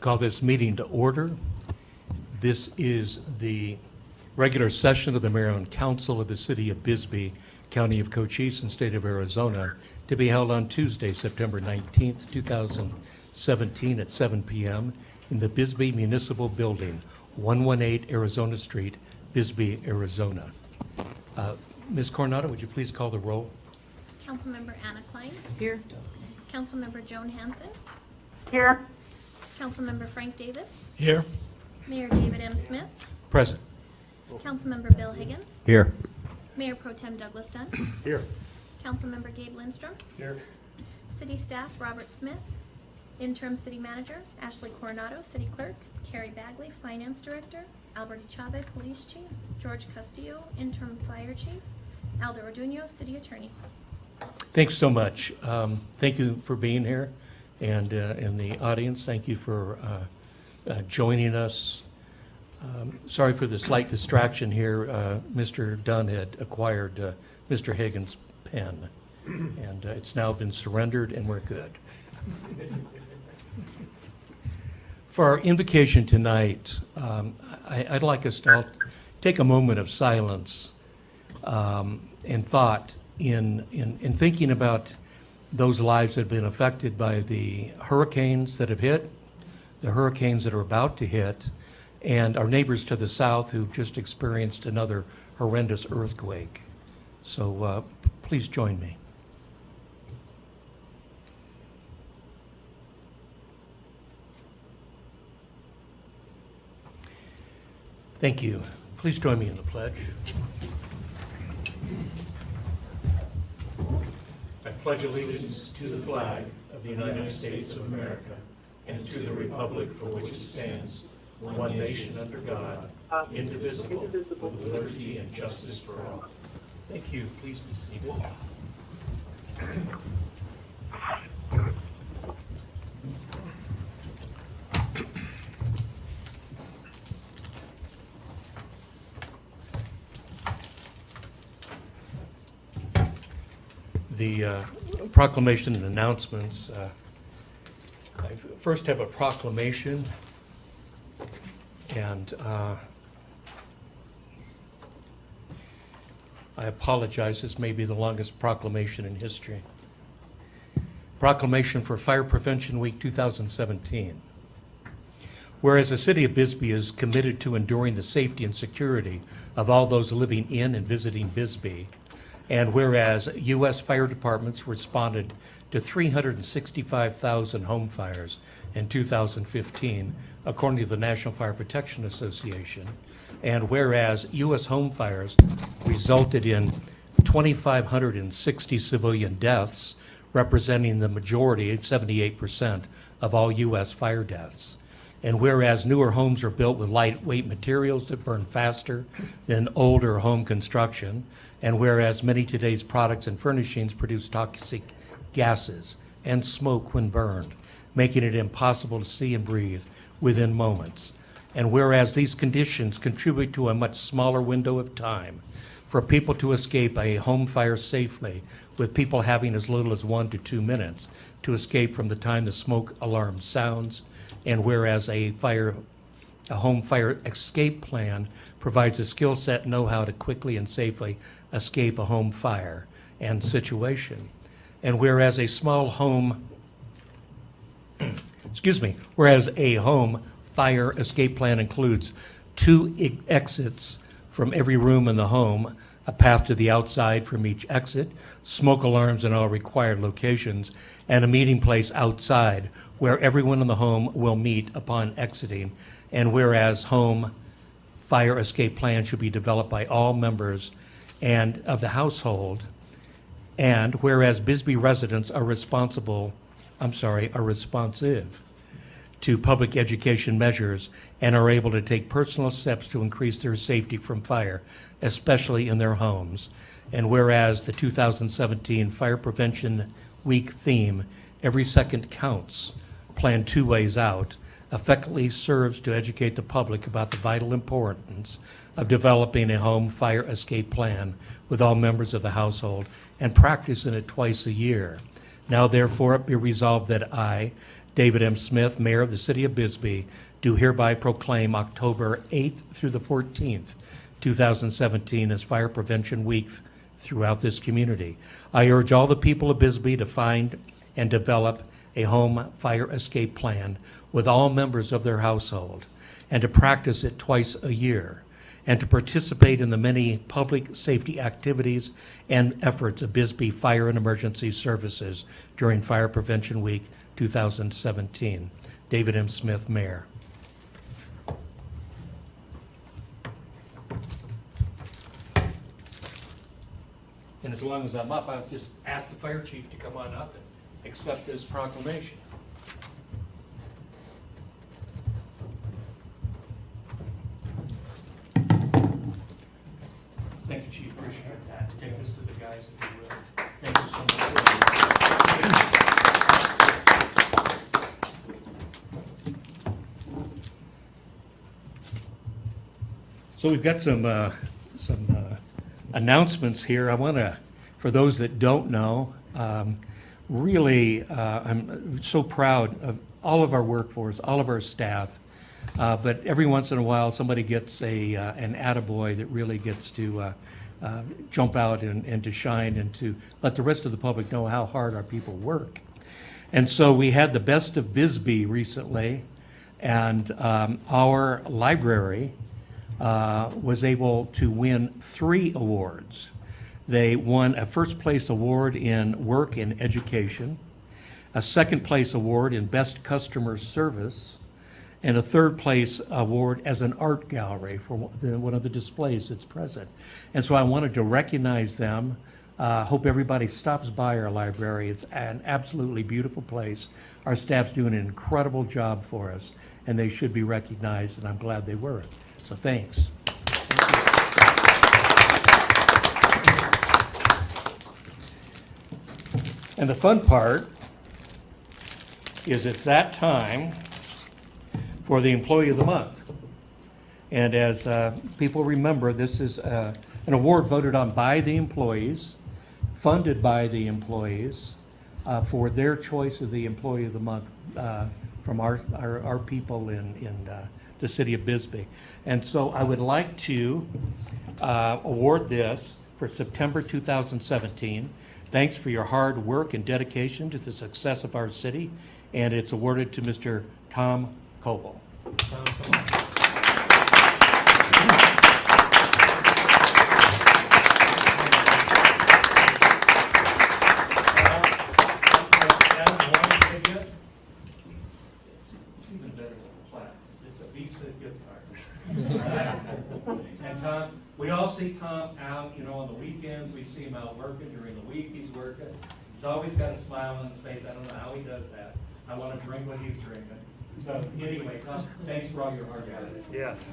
Call this meeting to order. This is the regular session of the Mayor and Council of the City of Bisbee, County of Cochise, and State of Arizona, to be held on Tuesday, September 19th, 2017 at 7 p.m. in the Bisbee Municipal Building, 118 Arizona Street, Bisbee, Arizona. Ms. Coronado, would you please call the roll? Councilmember Anna Klein. Here. Councilmember Joan Hanson. Here. Councilmember Frank Davis. Here. Mayor David M. Smith. Present. Councilmember Bill Higgins. Here. Mayor Pro Tem Douglas Dunn. Here. Councilmember Gabe Lindstrom. Here. City Staff Robert Smith. Interim City Manager Ashley Coronado. City Clerk Carrie Bagley. Finance Director Albert Ichabe. Police Chief George Castillo. Interim Fire Chief Aldo Orduno. City Attorney. Thanks so much. Thank you for being here, and in the audience, thank you for joining us. Sorry for the slight distraction here. Mr. Dunn had acquired Mr. Higgins' pen, and it's now been surrendered, and we're good. For our invocation tonight, I'd like us to take a moment of silence and thought in thinking about those lives that have been affected by the hurricanes that have hit, the hurricanes that are about to hit, and our neighbors to the south who've just experienced another horrendous earthquake. So please join me. Thank you. Please join me in the pledge. I pledge allegiance to the flag of the United States of America and to the republic for which it stands, one nation under God, indivisible, with liberty and justice for all. Thank you. Please be seated. The proclamation and announcements. I first have a proclamation, and I apologize, this may be the longest proclamation in history. Proclamation for Fire Prevention Week 2017. Whereas the City of Bisbee is committed to ensuring the safety and security of all those living in and visiting Bisbee, and whereas U.S. fire departments responded to 365,000 home fires in 2015, according to the National Fire Protection Association, and whereas U.S. home fires resulted in 2,560 civilian deaths, representing the majority, 78%, of all U.S. fire deaths. And whereas newer homes are built with lightweight materials that burn faster than older home construction, and whereas many today's products and furnishings produce toxic gases and smoke when burned, making it impossible to see and breathe within moments, and whereas these conditions contribute to a much smaller window of time for people to escape a home fire safely, with people having as little as 1 to 2 minutes to escape from the time the smoke alarm sounds, and whereas a home fire escape plan provides a skill set and know-how to quickly and safely escape a home fire and situation. And whereas a small home, whereas a home fire escape plan includes 2 exits from every room in the home, a path to the outside from each exit, smoke alarms in all required locations, and a meeting place outside where everyone in the home will meet upon exiting. And whereas home fire escape plans should be developed by all members and of the household, and whereas Bisbee residents are responsive to public education measures and are able to take personal steps to increase their safety from fire, especially in their homes. And whereas the 2017 Fire Prevention Week theme, Every Second Counts, Plan 2 Ways Out, effectively serves to educate the public about the vital importance of developing a home fire escape plan with all members of the household and practicing it twice a year. Now therefore it be resolved that I, David M. Smith, Mayor of the City of Bisbee, do hereby proclaim October 8th through the 14th, 2017 as Fire Prevention Week throughout this community. I urge all the people of Bisbee to find and develop a home fire escape plan with all members of their household, and to practice it twice a year, and to participate in the many public safety activities and efforts of Bisbee Fire and Emergency Services during Fire Prevention Week 2017. David M. Smith, Mayor. And as long as I'm up, I'll just ask the fire chief to come on up and accept this proclamation. Thank you, Chief. Appreciate that. Take this to the guys if you will. Thank you so much. So we've got some announcements here. I want to, for those that don't know, really, I'm so proud of all of our workforce, all of our staff. But every once in a while, somebody gets an attaboy that really gets to jump out and to shine and to let the rest of the public know how hard our people work. And so we had the Best of Bisbee recently, and our library was able to win 3 awards. They won a first place award in work and education, a second place award in best customer service, and a third place award as an art gallery for one of the displays that's present. And so I wanted to recognize them. Hope everybody stops by our library. It's an absolutely beautiful place. Our staff's doing an incredible job for us, and they should be recognized, and I'm glad they were. So thanks. And the fun part is it's that time for the Employee of the Month. And as people remember, this is an award voted on by the employees, funded by the employees, for their choice of the Employee of the Month from our people in the city of Bisbee. And so I would like to award this for September 2017. Thanks for your hard work and dedication to the success of our city, and it's awarded to Mr. Tom Coble. Tom, come on. Even better than a plaque. It's a Visa gift card. And Tom, we all see Tom out, on the weekends. We see him out working. During the week, he's working. He's always got a smile on his face. I don't know how he does that. I want to drink what he's drinking. So anyway, Tom, thanks for all your hard work. Yes.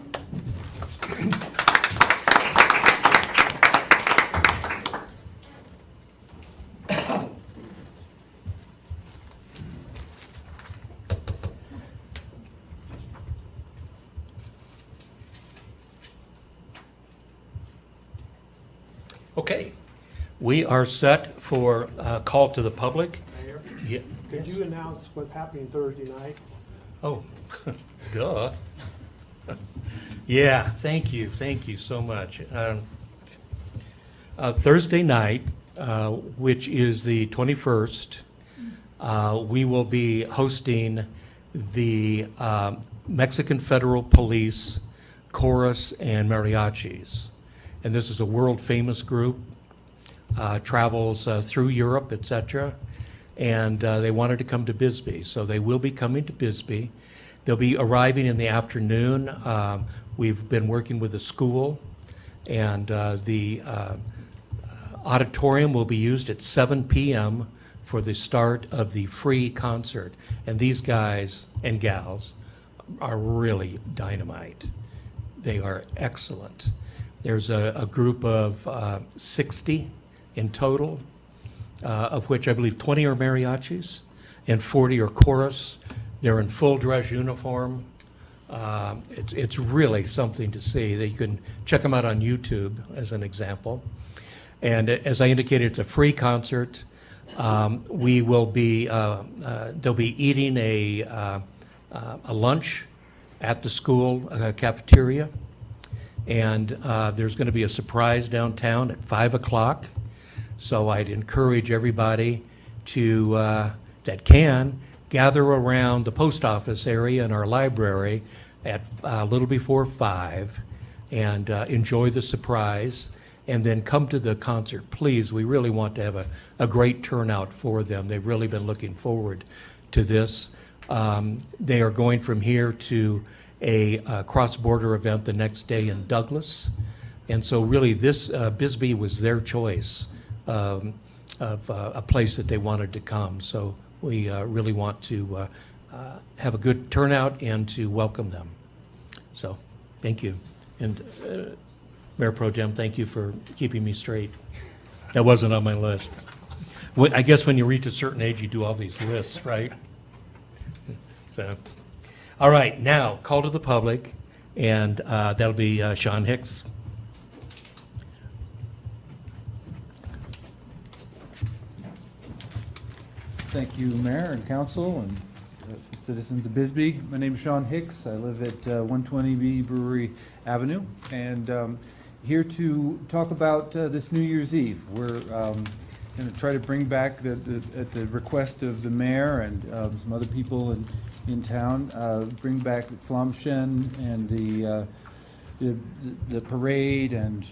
Okay, we are set for a call to the public. Mayor, Yeah. could you announce what's happening Thursday night? Oh, duh. Yeah, thank you so much. Thursday night, which is the 21st, we will be hosting the Mexican Federal Police Chorus and Mariachis. And this is a world-famous group, travels through Europe, etc., and they wanted to come to Bisbee. So they will be coming to Bisbee. They'll be arriving in the afternoon. We've been working with the school, and the auditorium will be used at 7 p.m. for the start of the free concert. And these guys and gals are really dynamite. They are excellent. There's a group of 60 in total, of which I believe 20 are mariachis and 40 are chorus. They're in full dress uniform. It's really something to see. You can check them out on YouTube as an example. And as I indicated, it's a free concert. We will be, they'll be eating a lunch at the school cafeteria. And there's going to be a surprise downtown at 5 o'clock. So I'd encourage everybody to, that can, gather around the post office area and our library at a little before 5 and enjoy the surprise, and then come to the concert. Please, we really want to have a great turnout for them. They've really been looking forward to this. They are going from here to a cross-border event the next day in Douglas. And so really this, Bisbee was their choice of a place that they wanted to come. So we really want to have a good turnout and to welcome them. So, thank you. And Mayor Pro Tem, thank you for keeping me straight. That wasn't on my list. I guess when you reach a certain age, you do all these lists, right? So, all right, now, call to the public, and that'll be Sean Hicks. Thank you, Mayor and Council and citizens of Bisbee. My name is Sean Hicks. I live at 120B Brewery Avenue, and here to talk about this New Year's Eve. We're going to try to bring back, at the request of the mayor and some other people in town, bring back Flamschen and the parade and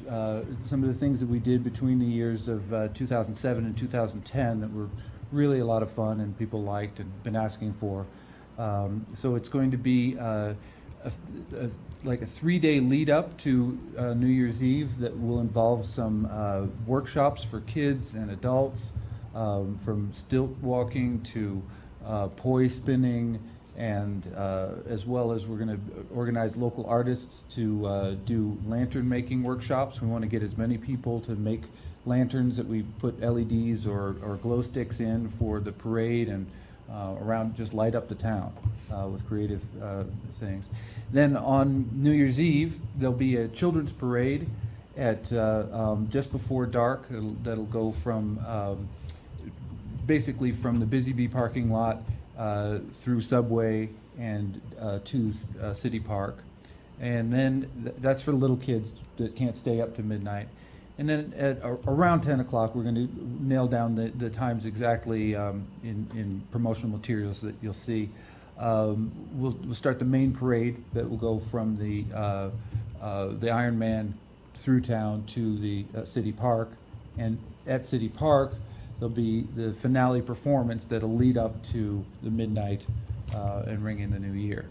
some of the things that we did between the years of 2007 and 2010 that were really a lot of fun and people liked and been asking for. So it's going to be like a 3-day lead up to New Year's Eve that will involve some workshops for kids and adults, from stilt walking to poi spinning, and as well as we're going to organize local artists to do lantern making workshops. We want to get as many people to make lanterns that we put LEDs or glow sticks in for the parade and around, just light up the town with creative things. Then on New Year's Eve, there'll be a children's parade at just before dark. That'll go from basically from the Bisbee parking lot through Subway and to City Park. And then that's for little kids that can't stay up to midnight. And then at around 10 o'clock, we're going to nail down the times exactly in promotional materials that you'll see. We'll start the main parade that will go from the Iron Man through town to the City Park. And at City Park, there'll be the finale performance that'll lead up to the midnight and ring in the new year.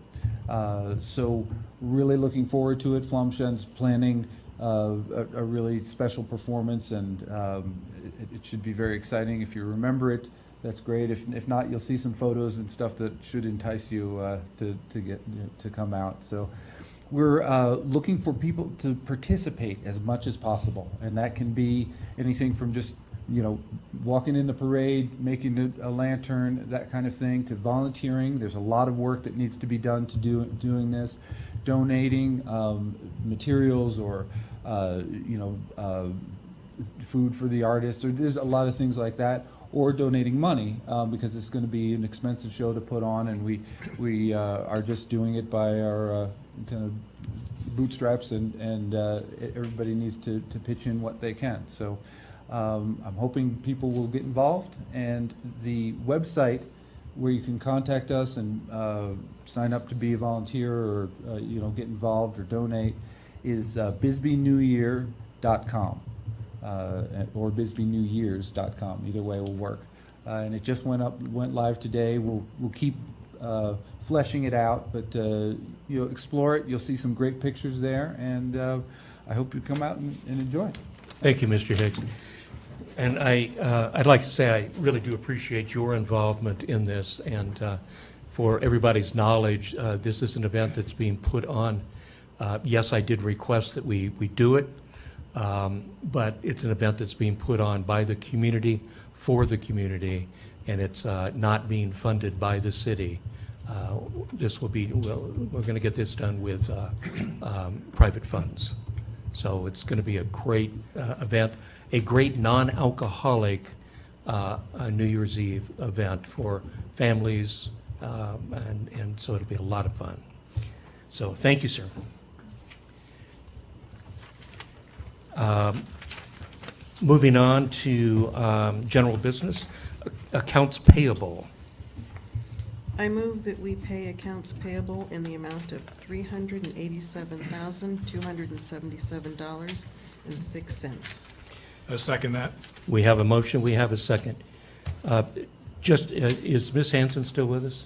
So really looking forward to it. Flamschen's planning a really special performance, and it should be very exciting. If you remember it, that's great. If not, you'll see some photos and stuff that should entice you to come out. So we're looking for people to participate as much as possible, and that can be anything from just walking in the parade, making a lantern, that kind of thing, to volunteering. There's a lot of work that needs to be done to doing this, donating materials or food for the artists, or there's a lot of things like that, or donating money because it's going to be an expensive show to put on, and we are just doing it by our kind of bootstraps, and everybody needs to pitch in what they can. So I'm hoping people will get involved, and the website where you can contact us and sign up to be a volunteer or get involved or donate is bisbeenewyear.com or bisbeenewyears.com. Either way will work. And it just went live today. We'll keep fleshing it out, but explore it. You'll see some great pictures there, and I hope you come out and enjoy. Thank you, Mr. Hicks. And I'd like to say I really do appreciate your involvement in this, and for everybody's knowledge, this is an event that's being put on. Yes, I did request that we do it, but it's an event that's being put on by the community, for the community, and it's not being funded by the city. This will be, we're going to get this done with private funds. So it's going to be a great event, a great non-alcoholic a New Year's Eve event for families, and so it'll be a lot of fun. So thank you, sir. Moving on to general business, accounts payable. I move that we pay accounts payable in the amount of $387,277.06. I second that. We have a motion, we have a second. Is Ms. Hanson still with us?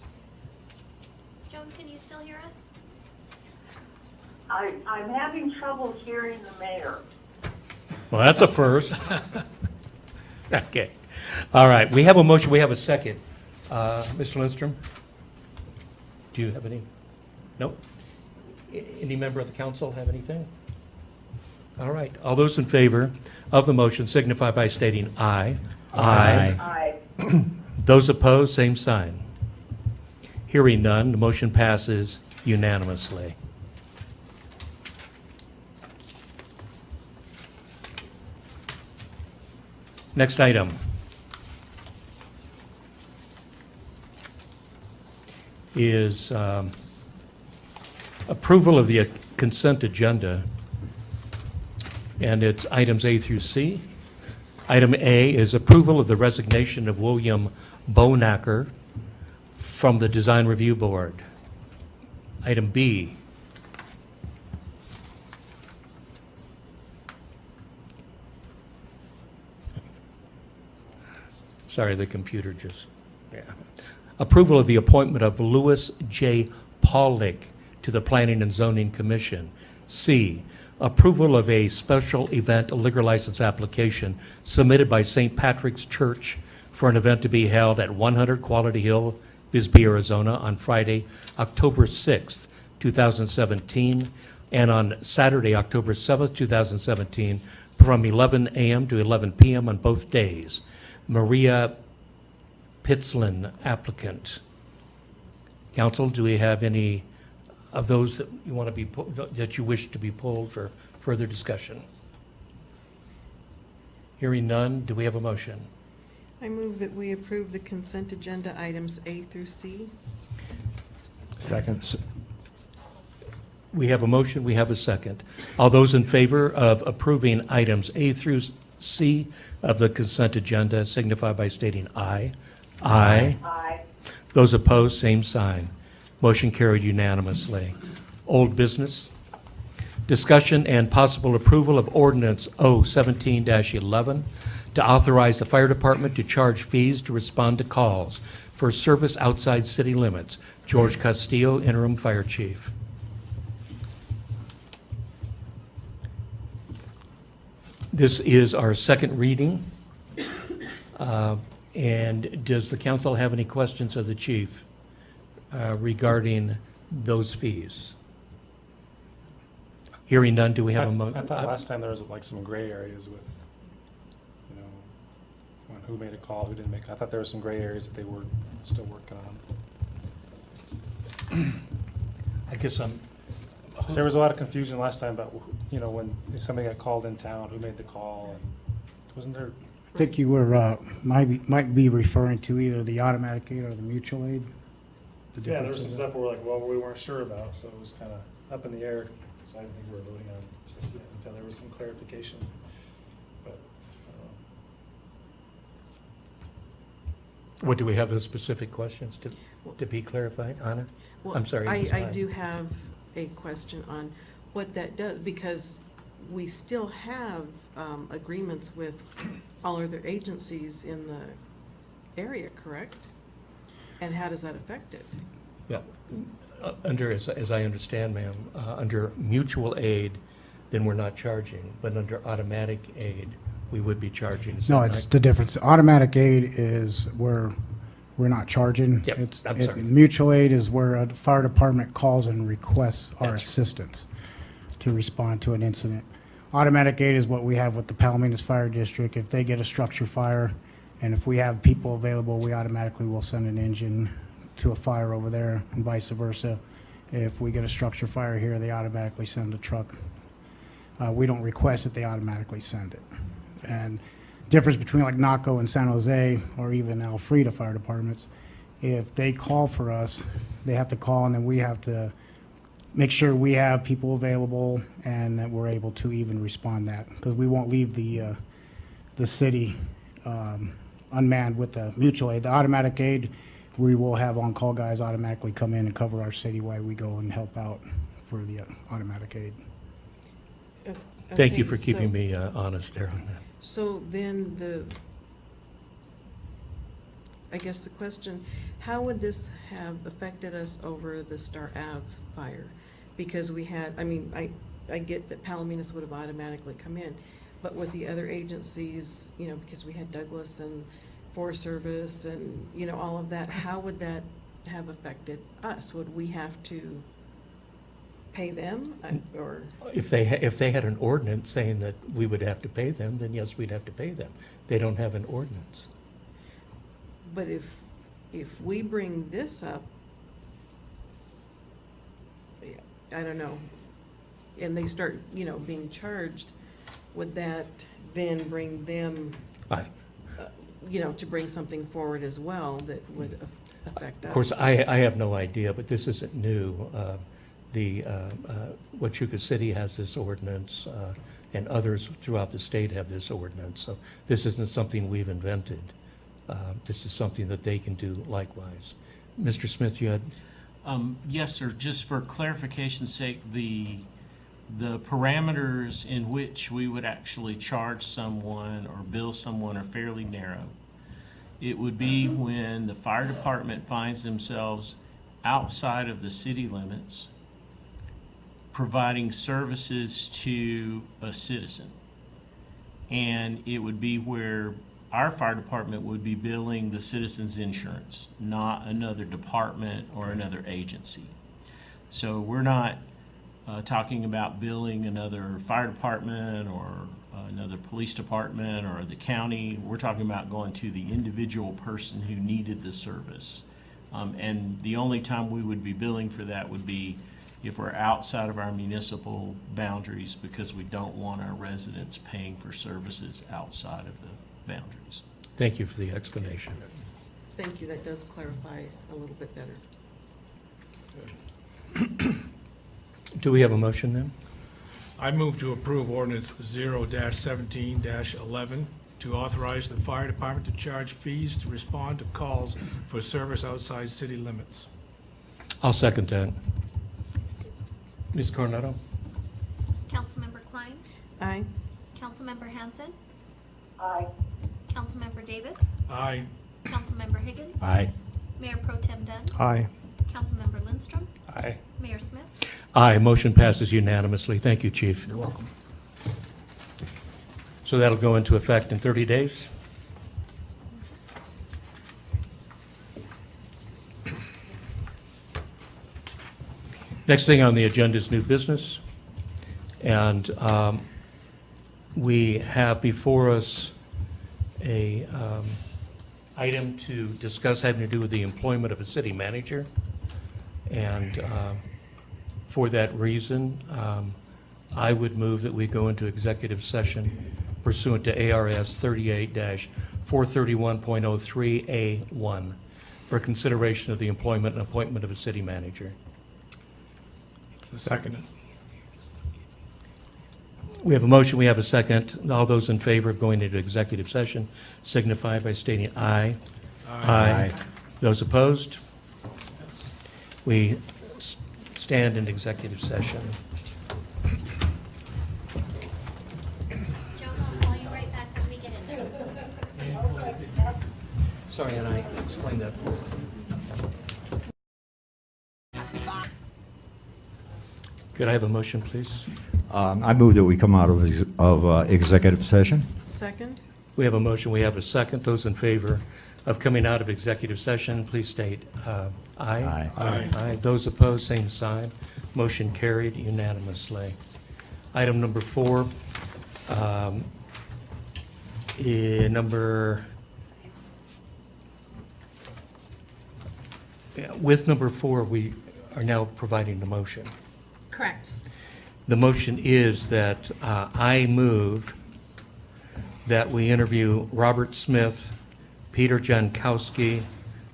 Joan, can you still hear us? I'm having trouble hearing the mayor. Well, that's a first. Okay. All right, we have a motion, we have a second. Mr. Lindstrom? Do you have any? Nope. Any member of the council have anything? All right, all those in favor of the motion signify by stating aye. Aye. Those opposed, same sign. Hearing none, the motion passes unanimously. Next item is approval of the consent agenda, and it's items A through C. Item A is approval of the resignation of William Bonacker from the Design Review Board. Item B. Sorry, the computer just, yeah. Approval of the appointment of Louis J. Paulick to the Planning and Zoning Commission. C, approval of a special event liquor license application submitted by St. Patrick's Church for an event to be held at 100 Quality Hill, Bisbee, Arizona on Friday, October 6th, 2017, and on Saturday, October 7th, 2017, from 11 a.m. to 11 p.m. on both days. Maria Pitzlin, applicant. Council, do we have any of those that you want to be, that you wish to be pulled for further discussion? Hearing none, do we have a motion? I move that we approve the consent agenda items A through C. Second. We have a motion, we have a second. All those in favor of approving items A through C of the consent agenda signify by stating aye. Aye. Aye. Those opposed, same sign. Motion carried unanimously. Old business. Discussion and possible approval of ordinance O-17-11 to authorize the fire department to charge fees to respond to calls for service outside city limits. George Castillo, interim fire chief. This is our second reading. And does the council have any questions of the chief regarding those fees? Hearing none, do we have a I motion? thought last time there was like some gray areas with, when who made a call, who didn't make. I thought there were some gray areas that they were still working on. I guess I'm, So there was a lot of confusion last time about, when if somebody got called in town, who made the call, and wasn't there? I think you were, might be referring to either the automatic aid or the mutual aid. The Yeah, there was difference some of stuff where we weren't sure about, so it was kind of up in the air. So I didn't think we were voting on it just yet until there was some clarification. But what, do we have those specific questions to be clarified, Anna? Well, I'm sorry, Ms. I Hyde. do have a question on what that does, because we still have agreements with all other agencies in the area, correct? And how does that affect it? Yeah, under, as I understand, ma'am, under mutual aid, then we're not charging, but under automatic aid, we would be charging. Is No, that it's right? the difference. Automatic aid is where we're not charging. Yep, I'm sorry. Mutual aid is where a fire department calls and requests our That's- assistance to respond to an incident. Automatic aid is what we have with the Palominas Fire District. If they get a structure fire, and if we have people available, we automatically will send an engine to a fire over there, and vice versa. If we get a structure fire here, they automatically send a truck. We don't request it, they automatically send it. And difference between like Naco and San Jose, or even Alfreda fire departments, if they call for us, they have to call, and then we have to make sure we have people available and that we're able to even respond that, because we won't leave the city unmanned with the mutual aid. The automatic aid, we will have on-call guys automatically come in and cover our city while we go and help out for the automatic aid. Thank you Okay, for keeping so- me honest there on that. So then I guess the question, how would this have affected us over the Star Ave fire? Because we had, I mean, I get that Palominas would have automatically come in, but with the other agencies, you know, because we had Douglas and Forest Service and, you know, all of that, how would that have affected us? Would we have to pay them or? If they had an ordinance saying that we would have to pay them, then yes, we'd have to pay them. They don't have an ordinance. But if we bring this up, yeah, I don't know, and they start, you know, being charged, would that then bring them, I- you know, to bring something forward as well that would affect us? Of course, I have no idea, but this isn't new. Huachuca City has this ordinance, and others throughout the state have this ordinance. So this isn't something we've invented. This is something that they can do likewise. Mr. Smith, you had, Yes, sir. Just for clarification's sake, the parameters in which we would actually charge someone or bill someone are fairly narrow. It would be when the fire department finds themselves outside of the city limits, providing services to a citizen. And it would be where our fire department would be billing the citizen's insurance, not another department or another agency. So we're not talking about billing another fire department or another police department or the county. We're talking about going to the individual person who needed the service. And the only time we would be billing for that would be if we're outside of our municipal boundaries, because we don't want our residents paying for services outside of the boundaries. thank you for the explanation. Thank you, that does clarify a little bit better. Do we have a motion then? I move to approve ordinance 0-17-11 to authorize the fire department to charge fees to respond to calls for service outside city limits. I'll second that. Ms. Coronado? Councilmember Klein, Aye. Councilmember Hanson, Aye. Councilmember Davis, Aye. Councilmember Higgins, Aye. Mayor Pro Tem Dunn, Aye. Councilmember Lindstrom, Aye. Mayor Smith. Aye, motion passes unanimously. Thank you, Chief. You're welcome. So that'll go into effect in 30 days? Next thing on the agenda is new business. And we have before us a item to discuss having to do with the employment of a city manager. And for that reason, I would move that we go into executive session pursuant to ARS 38-431.03A1 for consideration of the employment and appointment of a city manager. Second. We have a motion, we have a second. All those in favor of going into executive session signify by stating aye. Aye. Those opposed? We stand in executive session. Joan, I'll call you right back when we get in there. Sorry, and I explained that. Could I have a motion, please? I move that we come out of executive session. Second? We have a motion, we have a second. Those in favor of coming out of executive session, please state aye. Aye. Aye. Those opposed, same sign. Motion carried unanimously. Item number 4. With number 4, we are now providing the motion. Correct. The motion is that I move that we interview Robert Smith, Peter Jankowski,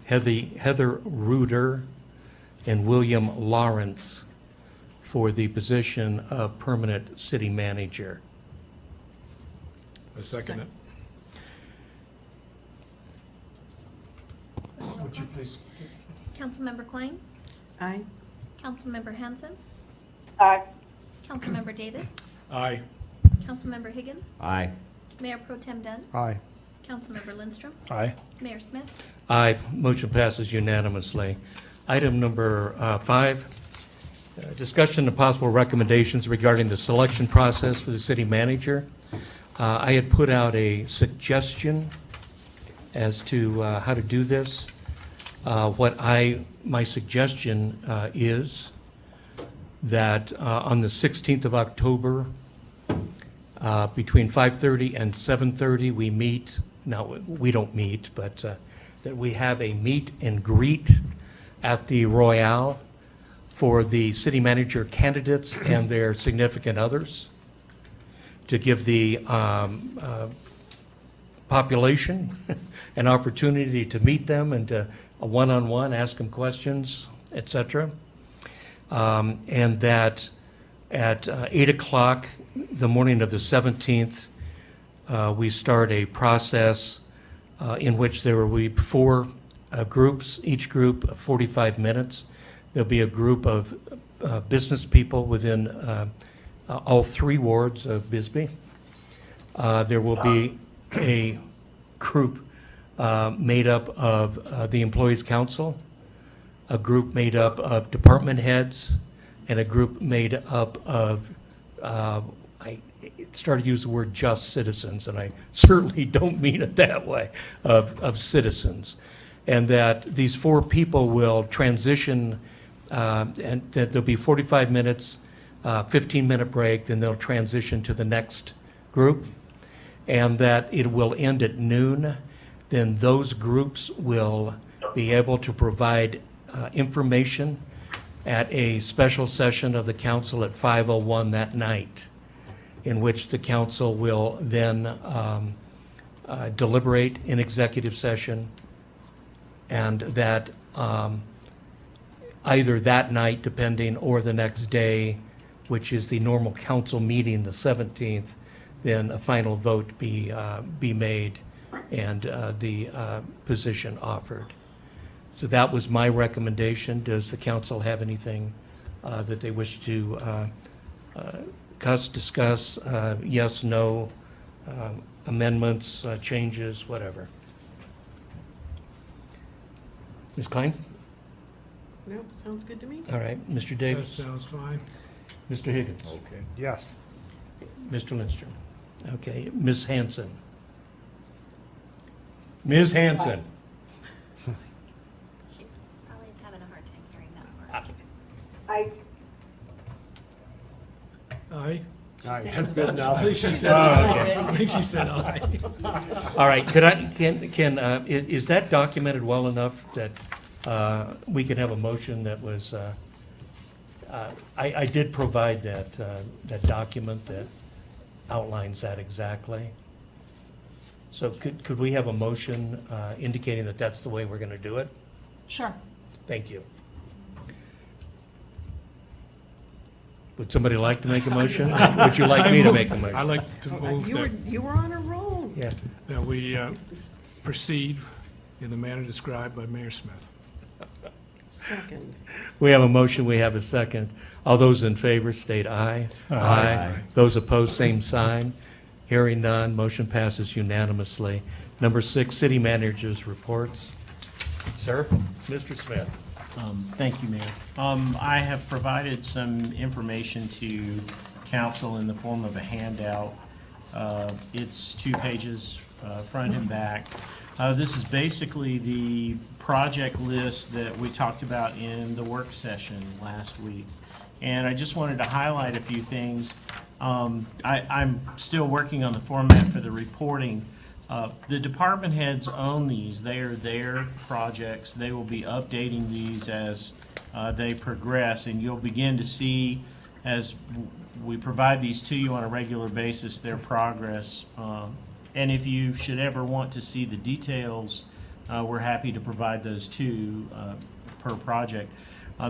Heather Reuter, and William Lawrence for the position of permanent city manager. I second it. Would you please? Councilmember Klein, Aye. Councilmember Hanson, Aye. Councilmember Davis, Aye. Councilmember Higgins, Aye. Mayor Pro Tem Dunn, Aye. Councilmember Lindstrom, Aye. Mayor Smith. Aye. Motion passes unanimously. Item number 5, discussion and possible recommendations regarding the selection process for the city manager. I had put out a suggestion as to how to do this. My suggestion is that on the 16th of October, between 5:30 and 7:30, we meet, no, we don't meet, but that we have a meet and greet at the Royale for the city manager candidates and their significant others, to give the population an opportunity to meet them and to a one-on-one, ask them questions, et cetera. And that at 8 o'clock the morning of the 17th, we start a process in which there will be 4 groups, each group 45 minutes. There'll be a group of business people within all 3 wards of Bisbee. There will be a group made up of the Employees Council, a group made up of department heads, and a group made up of, I started to use the word just citizens, and I certainly don't mean it that way, of citizens. And that these 4 people will transition, and that there'll be 45 minutes, 15-minute break, then they'll transition to the next group, and that it will end at noon. Then those groups will be able to provide information at a special session of the council at 5:01 that night, in which the council will then deliberate in executive session, and that either that night, depending, or the next day, which is the normal council meeting, the 17th, then a final vote be made and the position offered. So that was my recommendation. Does the council have anything that they wish to discuss? Yes, no, amendments, changes, whatever. Ms. Klein? Nope, sounds good to me. All right. Mr. That Davis? sounds fine. Mr. Higgins? Okay. Yes. Mr. Lindstrom? Okay. Ms. Hanson? Ms. Hanson? She probably is having a hard time hearing that word. I, Aye. Aye, that's good I enough. think she said Oh, aye. I think she said aye. All right, is that documented well enough that we can have a motion that was, I did provide that document that outlines that exactly. So could we have a motion indicating that that's the way we're going to do it? Sure. Thank you. Would somebody like to make a motion? Would you like me to make a motion? I like to move You were on a roll. Yeah. that we proceed in the manner described by Mayor Smith. Second. We have a motion, we have a second. All those in favor state aye. Aye. Those opposed, same sign. Hearing none, motion passes unanimously. Number 6, city managers' reports. Sir, Mr. Smith. Thank you, Mayor. I have provided some information to council in the form of a handout. It's 2 pages, front and back. This is basically the project list that we talked about in the work session last week. And I just wanted to highlight a few things. I'm still working on the format for the reporting. The department heads own these. They are their projects. They will be updating these as they progress, and you'll begin to see, as we provide these to you on a regular basis, their progress And if you should ever want to see the details, we're happy to provide those too, per project.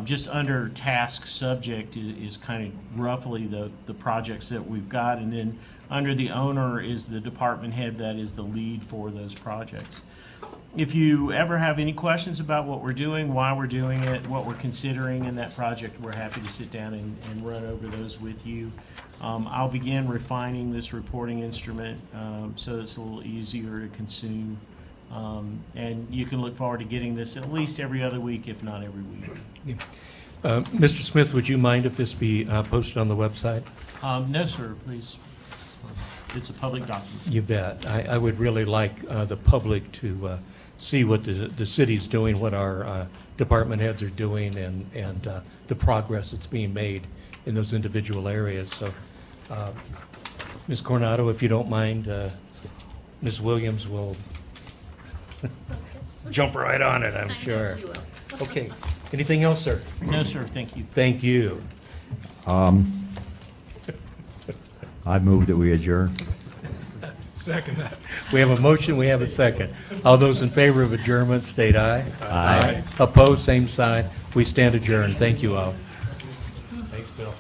Just under task subject is kind of roughly the projects that we've got, and then under the owner is the department head that is the lead for those projects. If you ever have any questions about what we're doing, why we're doing it, what we're considering in that project, we're happy to sit down and run over those with you. I'll begin refining this reporting instrument so it's a little easier to consume. And you can look forward to getting this at least every other week, if not every week. Mr. Smith, would you mind if this be posted on the website? No, sir, please. It's a public document. You bet. I would really like the public to see what the city's doing, what our department heads are doing, and the progress that's being made in those individual areas. So, Ms. Coronado, if you don't mind, Ms. Williams will jump right on it, I'm sure. I know she will. Okay. Anything else, sir? No, sir, thank you. Thank you. I move that we adjourn. Second that. We have a motion, we have a second. All those in favor of adjournment, state aye. Aye. Opposed, same side. We stand adjourned. Thank you all. Thanks, Bill.